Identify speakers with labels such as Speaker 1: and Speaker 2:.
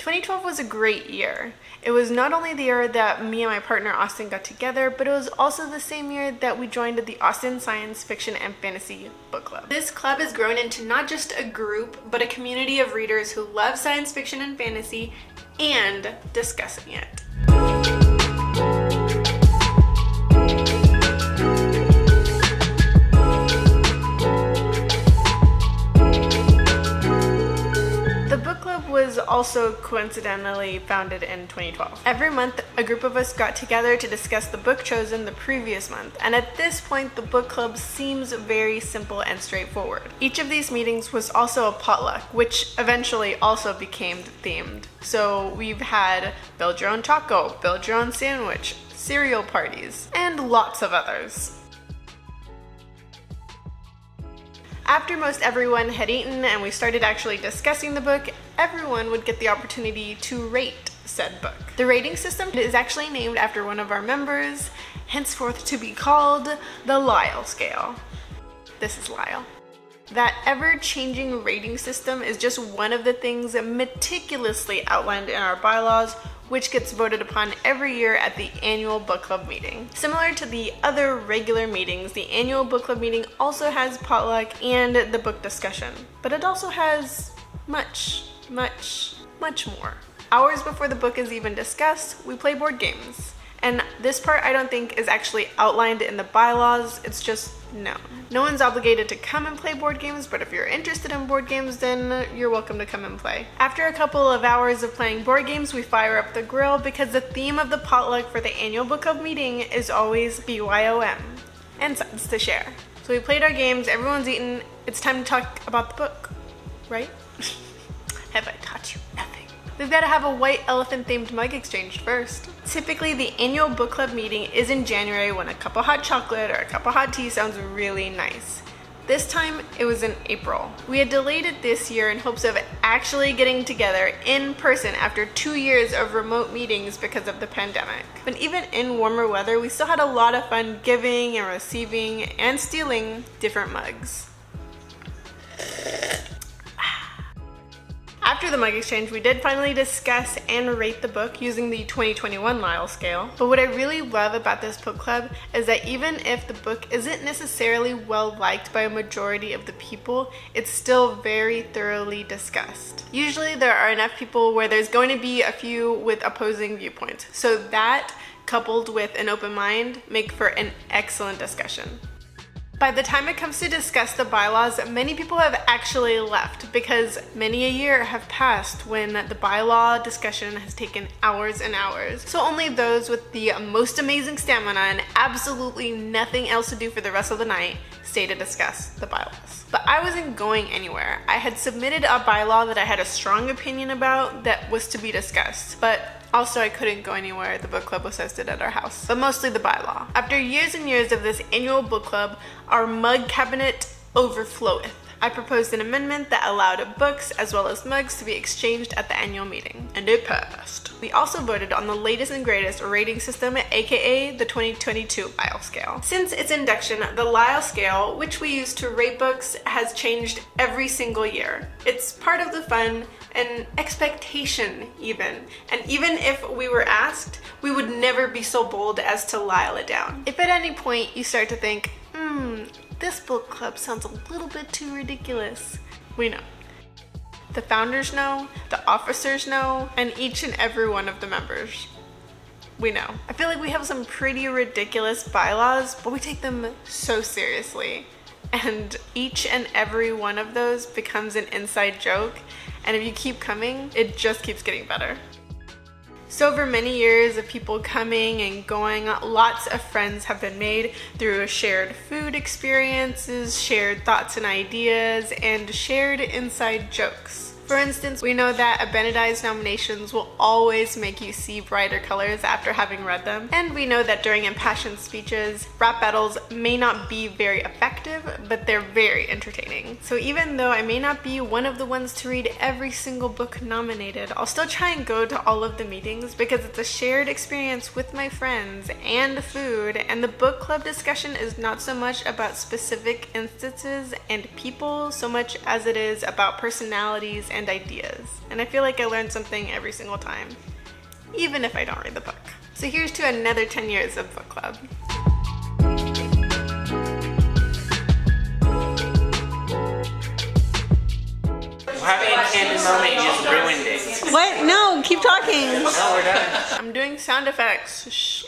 Speaker 1: 2012 was a great year. It was not only the year that me and my partner Austin got together, but it was also the same year that we joined the Austin Science Fiction and Fantasy Book Club. This club has grown into not just a group, but a community of readers who love science fiction and fantasy and discussing it. Was also coincidentally founded in 2012. Every month, a group of us got together to discuss the book chosen the previous month, and at this point, the book club seems very simple and straightforward. Each of these meetings was also a potluck, which eventually also became themed. So we've had build your own taco, build your own sandwich, cereal parties, and lots of others. After most everyone had eaten and we started actually discussing the book, everyone would get the opportunity to rate said book. The rating system is actually named after one of our members, henceforth to be called the Lyle Scale. This is Lyle. That ever-changing rating system is just one of the things meticulously outlined in our bylaws, which gets voted upon every year at the annual book club meeting. Similar to the other regular meetings, the annual book club meeting also has potluck and the book discussion, but it also has much more. Hours before the book is even discussed, we play board games. And this part I don't think is actually outlined in the bylaws, it's just known. No one's obligated to come and play board games, but if you're interested in board games, then you're welcome to come and play. After a couple of hours of playing board games, we fire up the grill because the theme of the potluck for the annual book club meeting is always BYOM, and sides to share. So we played our games, everyone's eaten, it's time to talk about the book, right? Have I taught you nothing? We've got to have a white elephant themed mug exchanged first. Typically, the annual book club meeting is in January when a cup of hot chocolate or a cup of hot tea sounds really nice. This time, it was in April. We had delayed it this year in hopes of actually getting together in person after 2 years of remote meetings because of the pandemic. But even in warmer weather, we still had a lot of fun giving and receiving and stealing different mugs. After the mug exchange, we did finally discuss and rate the book using the 2021 Lyle Scale. But what I really love about this book club is that even if the book isn't necessarily well liked by a majority of the people, it's still very thoroughly discussed. Usually there are enough people where there's going to be a few with opposing viewpoints. So that, coupled with an open mind, make for an excellent discussion. By the time it comes to discuss the bylaws, many people have actually left because many a year have passed when the bylaw discussion has taken hours and hours. So only those with the most amazing stamina and absolutely nothing else to do for the rest of the night stay to discuss the bylaws. But I wasn't going anywhere. I had submitted a bylaw that I had a strong opinion about that was to be discussed, but also I couldn't go anywhere. The book club was hosted at our house, but mostly the bylaw. After years and years of this annual book club, our mug cabinet overfloweth. I proposed an amendment that allowed books as well as mugs to be exchanged at the annual meeting, and it passed. We also voted on the latest and greatest rating system, aka the 2022 Lyle Scale. Since its induction, the Lyle Scale, which we use to rate books, has changed every single year. It's part of the fun and expectation even. And even if we were asked, we would never be so bold as to Lyle it down. If at any point you start to think, this book club sounds a little bit too ridiculous, we know. The founders know, the officers know, and each and every one of the members. We know. I feel like we have some pretty ridiculous bylaws, but we take them so seriously. And each and every one of those becomes an inside joke, and if you keep coming, it just keeps getting better. So over many years of people coming and going, lots of friends have been made through shared food experiences, shared thoughts and ideas, and shared inside jokes. For instance, we know that Abinadi's nominations will always make you see brighter colors after having read them. And we know that during impassioned speeches, rap battles may not be very effective, but they're very entertaining. So even though I may not be one of the ones to read every single book nominated, I'll still try and go to all of the meetings because it's a shared experience with my friends and food, and the book club discussion is not so much about specific instances and people so much as it is about personalities and ideas. And I feel like I learn something every single time, even if I don't read the book. So here's to another 10 years of book club.
Speaker 2: We're having a canon moment, you just ruined it.
Speaker 3: What? No, keep talking.
Speaker 2: No, we're done.
Speaker 1: I'm doing sound effects. Shh.